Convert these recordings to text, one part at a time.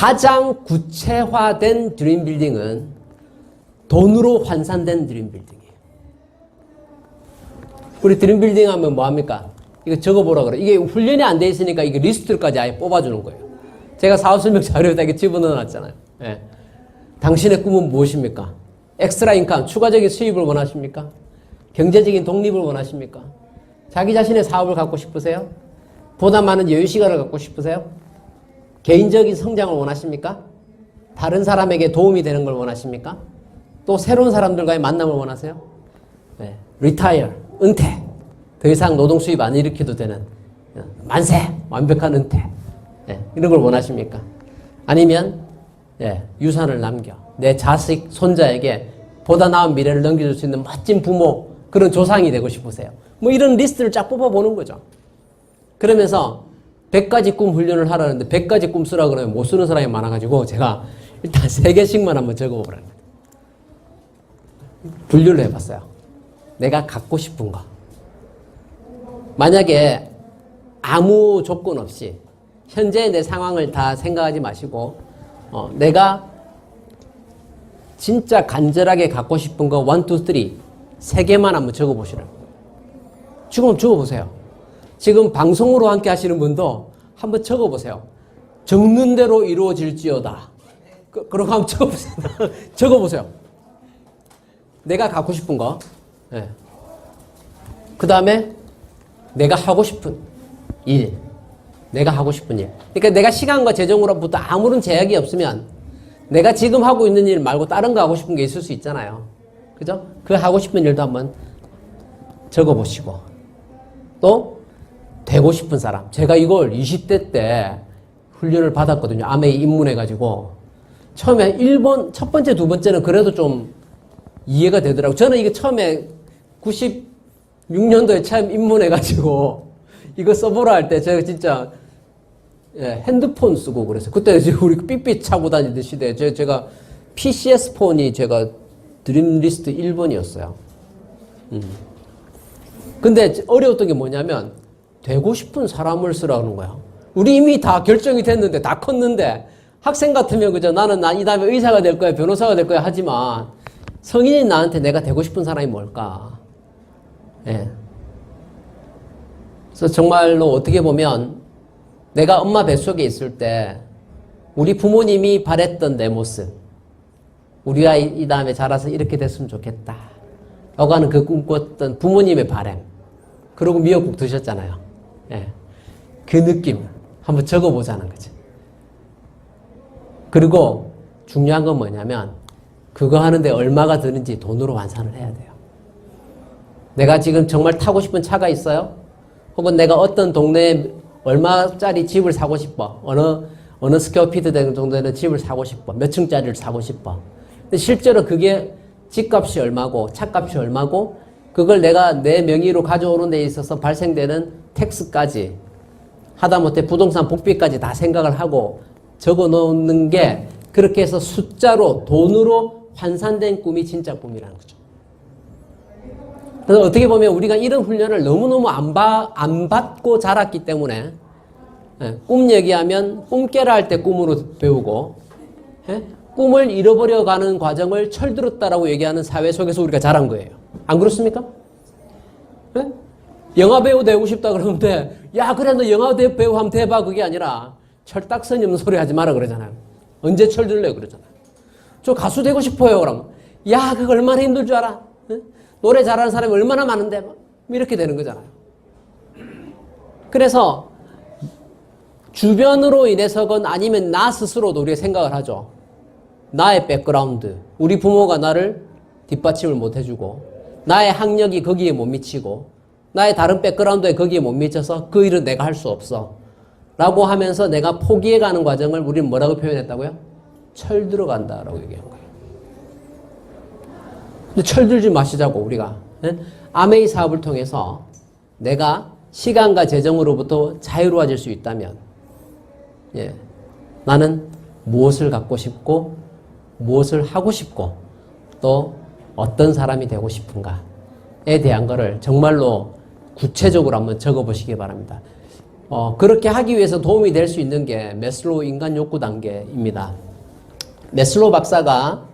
가장 구체화된 드림빌딩은 돈으로 환산된 드림빌딩이에요. 우리 드림빌딩 하면 뭐합니까? 이거 적어보라 그래. 이게 훈련이 안 돼 있으니까 이게 리스트까지 아예 뽑아주는 거예요. 제가 사업 설명 자료에다 이렇게 집어넣어 놨잖아요. 예. 당신의 꿈은 무엇입니까? 엑스트라 인컴, 추가적인 수입을 원하십니까? 경제적인 독립을 원하십니까? 자기 자신의 사업을 갖고 싶으세요? 보다 많은 여유 시간을 갖고 싶으세요? 개인적인 성장을 원하십니까? 다른 사람에게 도움이 되는 걸 원하십니까? 또 새로운 사람들과의 만남을 원하세요? 네. 리타이어, 은퇴. 더 이상 노동 수입 안 일으켜도 되는 만세, 완벽한 은퇴. 네. 이런 걸 원하십니까? 아니면 유산을 남겨 내 자식, 손자에게 보다 나은 미래를 넘겨줄 수 있는 멋진 부모, 그런 조상이 되고 싶으세요? 뭐 이런 리스트를 쫙 뽑아보는 거죠. 그러면서 100가지 꿈 훈련을 하라는데 100가지 꿈 쓰라 그러면 못 쓰는 사람이 많아가지고 제가 일단 3개씩만 한번 적어보라는 거예요. 분류를 해봤어요. 내가 갖고 싶은 거. 만약에 아무 조건 없이 현재의 내 상황을 다 생각하지 마시고 내가 진짜 간절하게 갖고 싶은 거 1, 2, 3 3개만 한번 적어보시라고. 지금 적어보세요. 지금 방송으로 함께 하시는 분도 한번 적어보세요. 적는 대로 이루어질지어다. 그런 거 한번 적어보세요. 적어보세요. 내가 갖고 싶은 거. 네. 그 다음에 내가 하고 싶은 일. 내가 하고 싶은 일. 그러니까 내가 시간과 재정으로부터 아무런 제약이 없으면 내가 지금 하고 있는 일 말고 다른 거 하고 싶은 게 있을 수 있잖아요. 그죠? 그 하고 싶은 일도 한번 적어보시고. 또 되고 싶은 사람. 제가 이걸 20대 때 훈련을 받았거든요. 아메이 입문해가지고. 처음에 1번, 첫 번째, 두 번째는 그래도 좀 이해가 되더라고요. 저는 이게 처음에 96년도에 처음 입문해가지고 이거 써보라 할 때 제가 진짜 핸드폰 쓰고 그랬어요. 그때 이제 우리 삐삐 차고 다니던 시대에 제가 PCS 폰이 제가 드림리스트 1번이었어요. 근데 어려웠던 게 뭐냐면 되고 싶은 사람을 쓰라는 거야. 우리 이미 다 결정이 됐는데 다 컸는데 학생 같으면 그죠? 나는 이 다음에 의사가 될 거야, 변호사가 될 거야 하지만 성인인 나한테 내가 되고 싶은 사람이 뭘까? 예. 그래서 정말로 어떻게 보면 내가 엄마 뱃속에 있을 때 우리 부모님이 바랬던 내 모습, 우리가 이 다음에 자라서 이렇게 됐으면 좋겠다 라고 하는 그 꿈꿨던 부모님의 바람, 그리고 미역국 드셨잖아요. 예. 그 느낌 한번 적어보자는 거지. 그리고 중요한 건 뭐냐면 그거 하는데 얼마가 드는지 돈으로 환산을 해야 돼요. 내가 지금 정말 타고 싶은 차가 있어요? 혹은 내가 어떤 동네에 얼마짜리 집을 사고 싶어. 어느 스퀘어피트 정도 되는 집을 사고 싶어. 몇 층짜리를 사고 싶어. 근데 실제로 그게 집값이 얼마고 차값이 얼마고 그걸 내가 내 명의로 가져오는 데 있어서 발생되는 텍스까지 하다못해 부동산 복비까지 다 생각을 하고 적어 놓는 게 그렇게 해서 숫자로 돈으로 환산된 꿈이 진짜 꿈이라는 거죠. 그래서 어떻게 보면 우리가 이런 훈련을 너무너무 안 받고 자랐기 때문에 꿈 얘기하면 꿈 깨라 할 때 꿈으로 배우고 꿈을 잃어버려가는 과정을 철들었다라고 얘기하는 사회 속에서 우리가 자란 거예요. 안 그렇습니까? 영화배우 되고 싶다 그러는데 야 그래 너 영화배우 한번 돼봐 그게 아니라 철딱선이 없는 소리 하지 마라 그러잖아요. 언제 철들래요 그러잖아요. 저 가수 되고 싶어요 그럼 야 그거 얼마나 힘들 줄 알아? 노래 잘하는 사람이 얼마나 많은데 이렇게 되는 거잖아요. 그래서 주변으로 인해서건 아니면 나 스스로도 우리가 생각을 하죠. 나의 백그라운드, 우리 부모가 나를 뒷받침을 못 해주고 나의 학력이 거기에 못 미치고 나의 다른 백그라운드에 거기에 못 미쳐서 그 일은 내가 할 수 없어 라고 하면서 내가 포기해가는 과정을 우리는 뭐라고 표현했다고요? 철들어간다라고 얘기한 거예요. 근데 철들지 마시자고 우리가. 아메이 사업을 통해서 내가 시간과 재정으로부터 자유로워질 수 있다면 나는 무엇을 갖고 싶고 무엇을 하고 싶고 또 어떤 사람이 되고 싶은가에 대한 거를 정말로 구체적으로 한번 적어보시기 바랍니다. 그렇게 하기 위해서 도움이 될 수 있는 게 매슬로우 인간 욕구 단계입니다. 매슬로우 박사가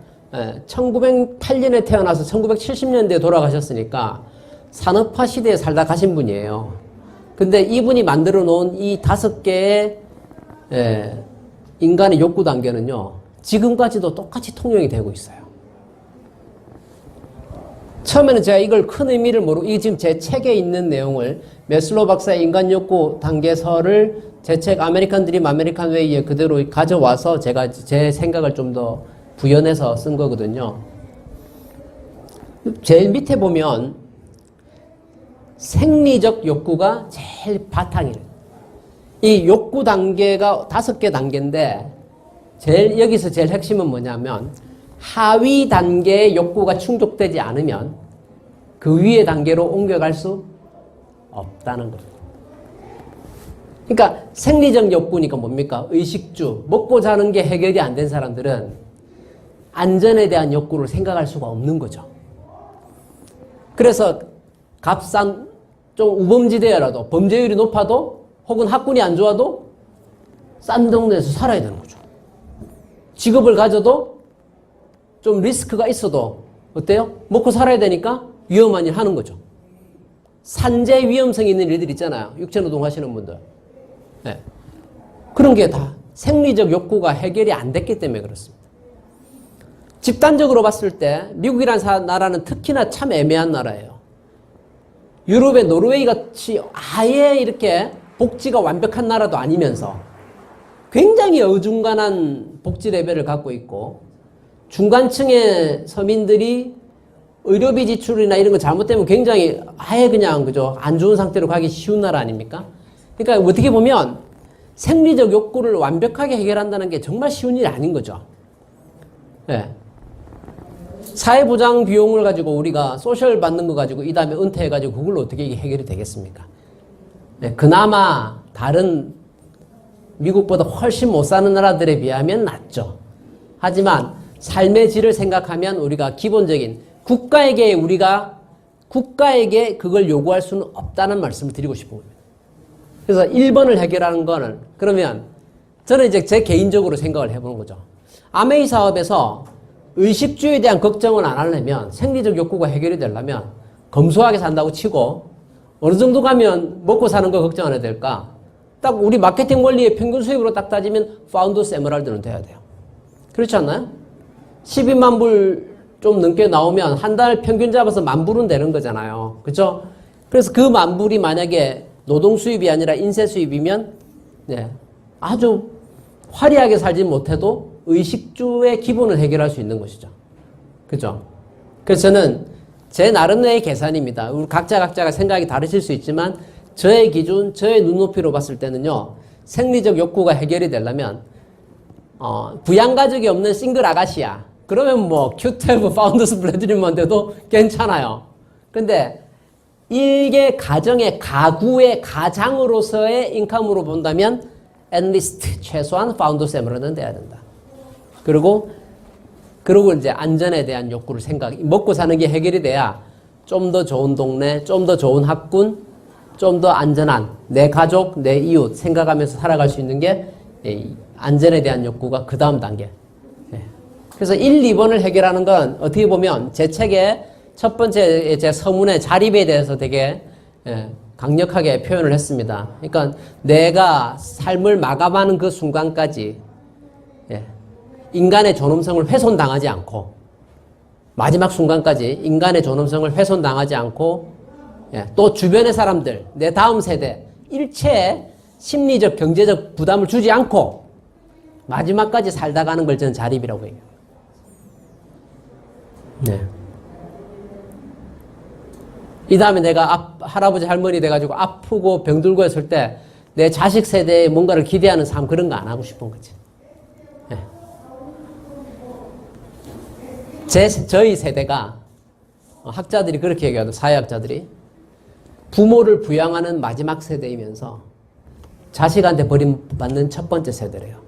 1908년에 태어나서 1970년대에 돌아가셨으니까 산업화 시대에 살다 가신 분이에요. 근데 이분이 만들어 놓은 이 5개의 인간의 욕구 단계는요, 지금까지도 똑같이 통용이 되고 있어요. 처음에는 제가 이걸 큰 의미를 모르고, 이게 지금 제 책에 있는 내용을, 매슬로우 박사의 인간 욕구 단계서를 제 책 아메리칸 드림 아메리칸 웨이에 그대로 가져와서 제가 제 생각을 좀 더 부연해서 쓴 거거든요. 제일 밑에 보면 생리적 욕구가 제일 바탕이에요. 이 욕구 단계가 5개 단계인데 여기서 제일 핵심은 뭐냐면 하위 단계의 욕구가 충족되지 않으면 그 위의 단계로 옮겨갈 수 없다는 겁니다. 그러니까 생리적 욕구니까 뭡니까? 의식주, 먹고 자는 게 해결이 안 된 사람들은 안전에 대한 욕구를 생각할 수가 없는 거죠. 그래서 값싼 좀 우범지대라도 범죄율이 높아도 혹은 학군이 안 좋아도 싼 동네에서 살아야 되는 거죠. 직업을 가져도 좀 리스크가 있어도 어때요? 먹고 살아야 되니까 위험한 일 하는 거죠. 산재 위험성이 있는 일들 있잖아요. 육체노동 하시는 분들. 네. 그런 게 다 생리적 욕구가 해결이 안 됐기 때문에 그렇습니다. 집단적으로 봤을 때 미국이라는 나라는 특히나 참 애매한 나라예요. 유럽의 노르웨이 같이 아예 이렇게 복지가 완벽한 나라도 아니면서 굉장히 어중간한 복지 레벨을 갖고 있고 중간층의 서민들이 의료비 지출이나 이런 거 잘못되면 굉장히 아예 그냥 그죠 안 좋은 상태로 가기 쉬운 나라 아닙니까? 그러니까 어떻게 보면 생리적 욕구를 완벽하게 해결한다는 게 정말 쉬운 일이 아닌 거죠. 네. 사회보장 비용을 가지고 우리가 소셜 받는 거 가지고 이 다음에 은퇴해가지고 그걸로 어떻게 이게 해결이 되겠습니까? 네. 그나마 다른 미국보다 훨씬 못 사는 나라들에 비하면 낫죠. 하지만 삶의 질을 생각하면 우리가 기본적인 국가에게 그걸 요구할 수는 없다는 말씀을 드리고 싶은 겁니다. 그래서 1번을 해결하는 거는 그러면 저는 이제 제 개인적으로 생각을 해보는 거죠. 아메이 사업에서 의식주에 대한 걱정을 안 하려면 생리적 욕구가 해결이 되려면 검소하게 산다고 치고 어느 정도 가면 먹고 사는 거 걱정 안 해야 될까? 딱 우리 마케팅 원리의 평균 수입으로 딱 따지면 파운더스 에메랄드는 돼야 돼요. 그렇지 않나요? 12만 불 좀 넘게 나오면 한 달 평균 잡아서 10,000불은 되는 거잖아요. 그렇죠? 그래서 그 10,000불이 만약에 노동 수입이 아니라 인쇄 수입이면 네, 아주 화려하게 살지 못해도 의식주의 기본을 해결할 수 있는 것이죠. 그죠? 그래서 저는 제 나름의 계산입니다. 우리 각자가 생각이 다르실 수 있지만 저의 기준, 저의 눈높이로 봤을 때는요. 생리적 욕구가 해결이 되려면 부양가족이 없는 싱글 아가씨야. 그러면 뭐 Q12 파운더스 플래티넘만 돼도 괜찮아요. 근데 일개 가정의 가구의 가장으로서의 인컴으로 본다면 at least 최소한 파운더스 에메랄드는 돼야 된다. 그리고 이제 안전에 대한 욕구를 먹고 사는 게 해결이 돼야 좀 더 좋은 동네, 좀 더 좋은 학군, 좀 더 안전한 내 가족, 내 이웃 생각하면서 살아갈 수 있는 게 안전에 대한 욕구가 그 다음 단계. 그래서 1, 2번을 해결하는 건 어떻게 보면 제 책의 첫 번째 제 서문의 자립에 대해서 되게 강력하게 표현을 했습니다. 그러니까 내가 삶을 마감하는 그 순간까지 인간의 존엄성을 훼손당하지 않고 마지막 순간까지 인간의 존엄성을 훼손당하지 않고 또 주변의 사람들, 내 다음 세대 일체의 심리적 경제적 부담을 주지 않고 마지막까지 살다 가는 걸 저는 자립이라고 해요. 네. 이 다음에 내가 할아버지 할머니 돼가지고 아프고 병들고 했을 때 내 자식 세대에 뭔가를 기대하는 삶 그런 거 안 하고 싶은 거지. 네. 저희 세대가 학자들이 그렇게 얘기하죠. 사회학자들이 부모를 부양하는 마지막 세대이면서 자식한테 버림받는 첫 번째 세대래요.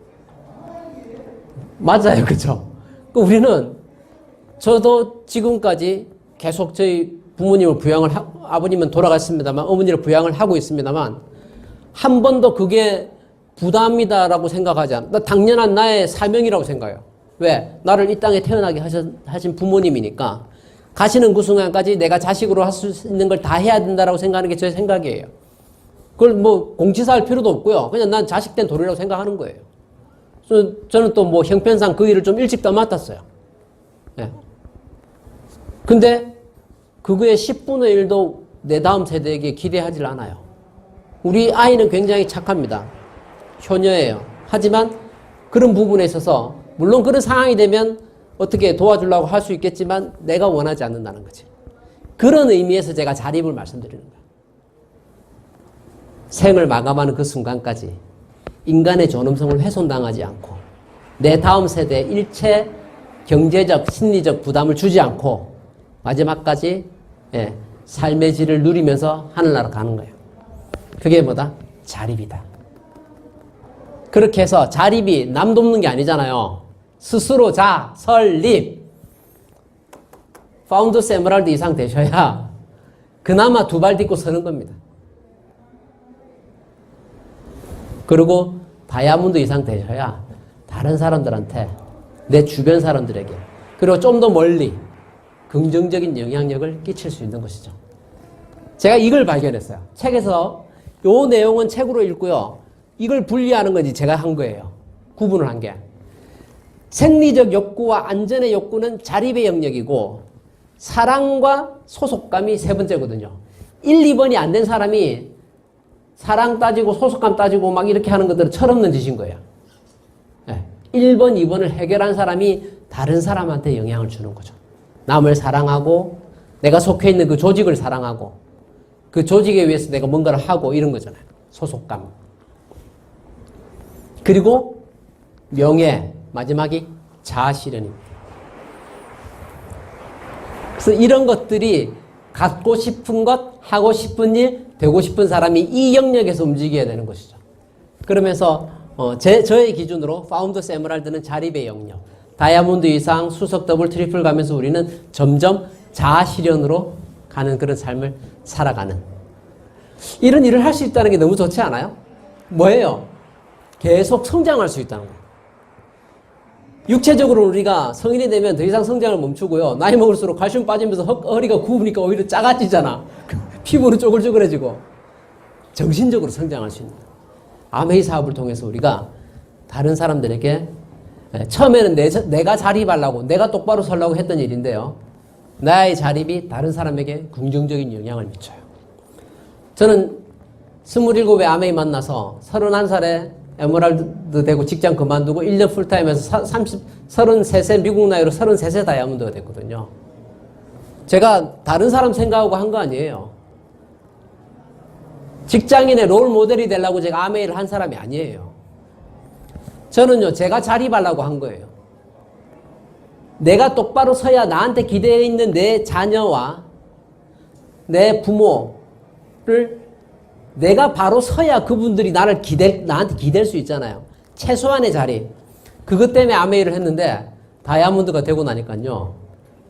맞아요. 그죠? 우리는 저도 지금까지 계속 저희 부모님을 부양을 아버님은 돌아갔습니다만 어머니를 부양을 하고 있습니다만 한 번도 그게 부담이다라고 생각하지 않아. 나 당연한 나의 사명이라고 생각해요. 왜? 나를 이 땅에 태어나게 하신 부모님이니까 가시는 그 순간까지 내가 자식으로 할 수 있는 걸 다 해야 된다라고 생각하는 게 제 생각이에요. 그걸 뭐 공치사할 필요도 없고요. 그냥 난 자식 된 도리라고 생각하는 거예요. 저는 또 뭐 형편상 그 일을 좀 일찍 다 맡았어요. 예. 근데 그거의 10분의 1도 내 다음 세대에게 기대하지 않아요. 우리 아이는 굉장히 착합니다. 효녀예요. 하지만 그런 부분에 있어서 물론 그런 상황이 되면 어떻게 도와주려고 할 수 있겠지만 내가 원하지 않는다는 거지. 그런 의미에서 제가 자립을 말씀드리는 거예요. 생을 마감하는 그 순간까지 인간의 존엄성을 훼손당하지 않고 내 다음 세대에 일체 경제적, 심리적 부담을 주지 않고 마지막까지 삶의 질을 누리면서 하늘나라 가는 거예요. 그게 뭐다? 자립이다. 그렇게 해서 자립이 남 돕는 게 아니잖아요. 스스로 설립. 파운더스 에메랄드 이상 되셔야 그나마 두 발 딛고 서는 겁니다. 그리고 다이아몬드 이상 되셔야 다른 사람들한테, 내 주변 사람들에게, 그리고 좀 더 멀리 긍정적인 영향력을 끼칠 수 있는 것이죠. 제가 이걸 발견했어요. 책에서 요 내용은 책으로 읽고요. 이걸 분리하는 건지 제가 한 거예요. 구분을 한 게. 생리적 욕구와 안전의 욕구는 자립의 영역이고 사랑과 소속감이 세 번째거든요. 1, 2번이 안 된 사람이 사랑 따지고 소속감 따지고 막 이렇게 하는 것들은 철없는 짓인 거예요. 1번, 2번을 해결한 사람이 다른 사람한테 영향을 주는 거죠. 남을 사랑하고 내가 속해 있는 그 조직을 사랑하고 그 조직에 의해서 내가 뭔가를 하고 이런 거잖아요. 소속감. 그리고 명예, 마지막이 자아실현입니다. 그래서 이런 것들이 갖고 싶은 것, 하고 싶은 일, 되고 싶은 사람이 이 영역에서 움직여야 되는 것이죠. 그러면서 저의 기준으로 파운더스 에메랄드는 자립의 영역, 다이아몬드 이상, 수석, 더블, 트리플 가면서 우리는 점점 자아실현으로 가는 그런 삶을 살아가는 이런 일을 할 수 있다는 게 너무 좋지 않아요? 뭐예요? 계속 성장할 수 있다는 거예요. 육체적으로 우리가 성인이 되면 더 이상 성장을 멈추고요. 나이 먹을수록 칼슘 빠지면서 허리가 굽으니까 오히려 작아지잖아. 피부는 쪼글쪼글해지고. 정신적으로 성장할 수 있는 아메이 사업을 통해서 우리가 다른 사람들에게 처음에는 내가 자립하려고 내가 똑바로 서려고 했던 일인데요. 나의 자립이 다른 사람에게 긍정적인 영향을 미쳐요. 저는 27에 아메이 만나서 31살에 에메랄드 되고 직장 그만두고 1년 풀타임에서 33세 미국 나이로 33세 다이아몬드가 됐거든요. 제가 다른 사람 생각하고 한 거 아니에요. 직장인의 롤 모델이 되려고 제가 아메이를 한 사람이 아니에요. 저는요, 제가 자립하려고 한 거예요. 내가 똑바로 서야 나한테 기대어 있는 내 자녀와 내 부모를 내가 바로 서야 그분들이 나한테 기댈 수 있잖아요. 최소한의 자리. 그것 때문에 아메이를 했는데 다이아몬드가 되고 나니까요.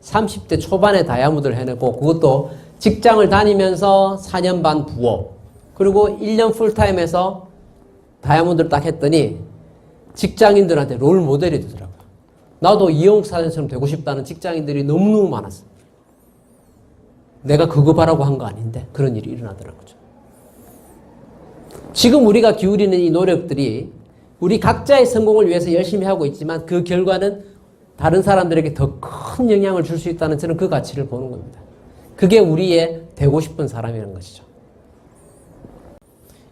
30대 초반에 다이아몬드를 해내고 그것도 직장을 다니면서 4년 반 부업. 그리고 1년 풀타임에서 다이아몬드를 딱 했더니 직장인들한테 롤 모델이 되더라고요. 나도 이영욱 사장처럼 되고 싶다는 직장인들이 너무너무 많았어요. 내가 그거 바라고 한 거 아닌데 그런 일이 일어나더라고요. 지금 우리가 기울이는 이 노력들이 우리 각자의 성공을 위해서 열심히 하고 있지만 그 결과는 다른 사람들에게 더 큰 영향을 줄 수 있다는 저는 그 가치를 보는 겁니다. 그게 우리의 되고 싶은 사람이라는 것이죠.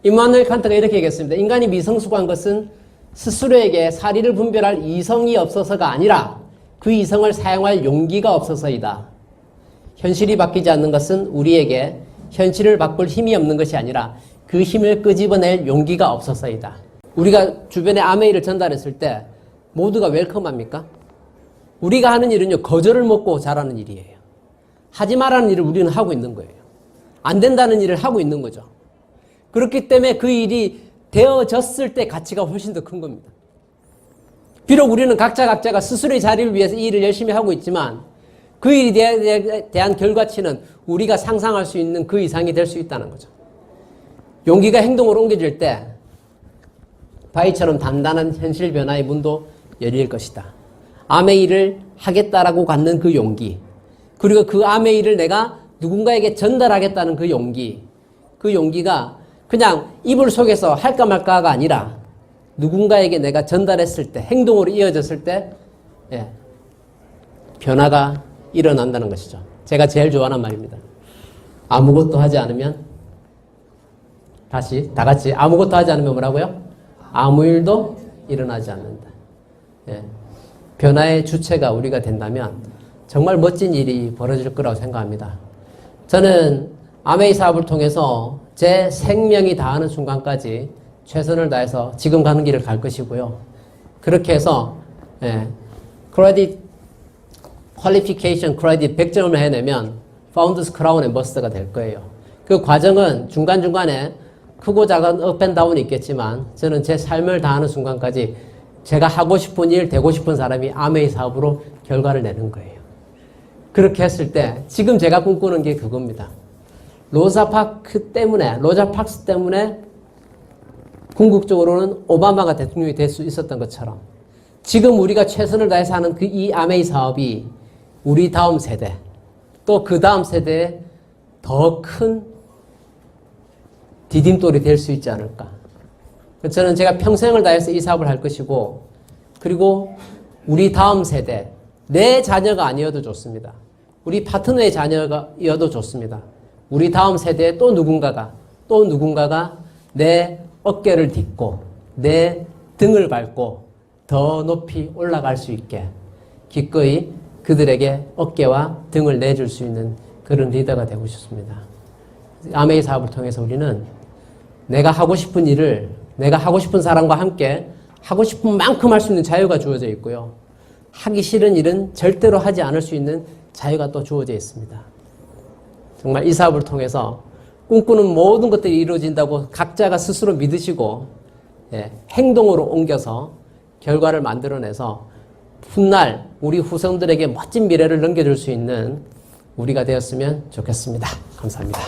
임마누엘 칸트가 이렇게 얘기했습니다. 인간이 미성숙한 것은 스스로에게 사리를 분별할 이성이 없어서가 아니라 그 이성을 사용할 용기가 없어서이다. 현실이 바뀌지 않는 것은 우리에게 현실을 바꿀 힘이 없는 것이 아니라 그 힘을 끄집어낼 용기가 없어서이다. 우리가 주변에 아메이를 전달했을 때 모두가 웰컴합니까? 우리가 하는 일은요, 거절을 먹고 잘하는 일이에요. 하지 말라는 일을 우리는 하고 있는 거예요. 안 된다는 일을 하고 있는 거죠. 그렇기 때문에 그 일이 되어졌을 때 가치가 훨씬 더 큰 겁니다. 비록 우리는 각자가 스스로의 자리를 위해서 이 일을 열심히 하고 있지만 그 일에 대한 결과치는 우리가 상상할 수 있는 그 이상이 될 수 있다는 거죠. 용기가 행동으로 옮겨질 때 바위처럼 단단한 현실 변화의 문도 열릴 것이다. 암의 일을 하겠다라고 갖는 그 용기, 그리고 그 암의 일을 내가 누군가에게 전달하겠다는 그 용기, 그 용기가 그냥 이불 속에서 할까 말까가 아니라 누군가에게 내가 전달했을 때, 행동으로 이어졌을 때 변화가 일어난다는 것이죠. 제가 제일 좋아하는 말입니다. 아무것도 하지 않으면, 다시 다 같이 아무것도 하지 않으면 뭐라고요? 아무 일도 일어나지 않는다. 변화의 주체가 우리가 된다면 정말 멋진 일이 벌어질 거라고 생각합니다. 저는 아메이 사업을 통해서 제 생명이 다하는 순간까지 최선을 다해서 지금 가는 길을 갈 것이고요. 그렇게 해서 크레딧 퀄리피케이션 크레딧 100점을 해내면 파운더스 크라운 앰버서더가 될 거예요. 그 과정은 중간중간에 크고 작은 업앤다운이 있겠지만 저는 제 삶을 다하는 순간까지 제가 하고 싶은 일, 되고 싶은 사람이 아메이 사업으로 결과를 내는 거예요. 그렇게 했을 때 지금 제가 꿈꾸는 게 그겁니다. 로자 파크스 때문에 궁극적으로는 오바마가 대통령이 될 수 있었던 것처럼 지금 우리가 최선을 다해서 하는 그 이 아메이 사업이 우리 다음 세대, 또 그 다음 세대에 더 큰 디딤돌이 될 수 있지 않을까. 저는 제가 평생을 다해서 이 사업을 할 것이고, 그리고 우리 다음 세대, 내 자녀가 아니어도 좋습니다. 우리 파트너의 자녀가이어도 좋습니다. 우리 다음 세대에 또 누군가가 내 어깨를 딛고 내 등을 밟고 더 높이 올라갈 수 있게 기꺼이 그들에게 어깨와 등을 내줄 수 있는 그런 리더가 되고 싶습니다. 아메이 사업을 통해서 우리는 내가 하고 싶은 일을 내가 하고 싶은 사람과 함께 하고 싶은 만큼 할 수 있는 자유가 주어져 있고요. 하기 싫은 일은 절대로 하지 않을 수 있는 자유가 또 주어져 있습니다. 정말 이 사업을 통해서 꿈꾸는 모든 것들이 이루어진다고 각자가 스스로 믿으시고 행동으로 옮겨서 결과를 만들어내서 훗날 우리 후손들에게 멋진 미래를 넘겨줄 수 있는 우리가 되었으면 좋겠습니다. 감사합니다.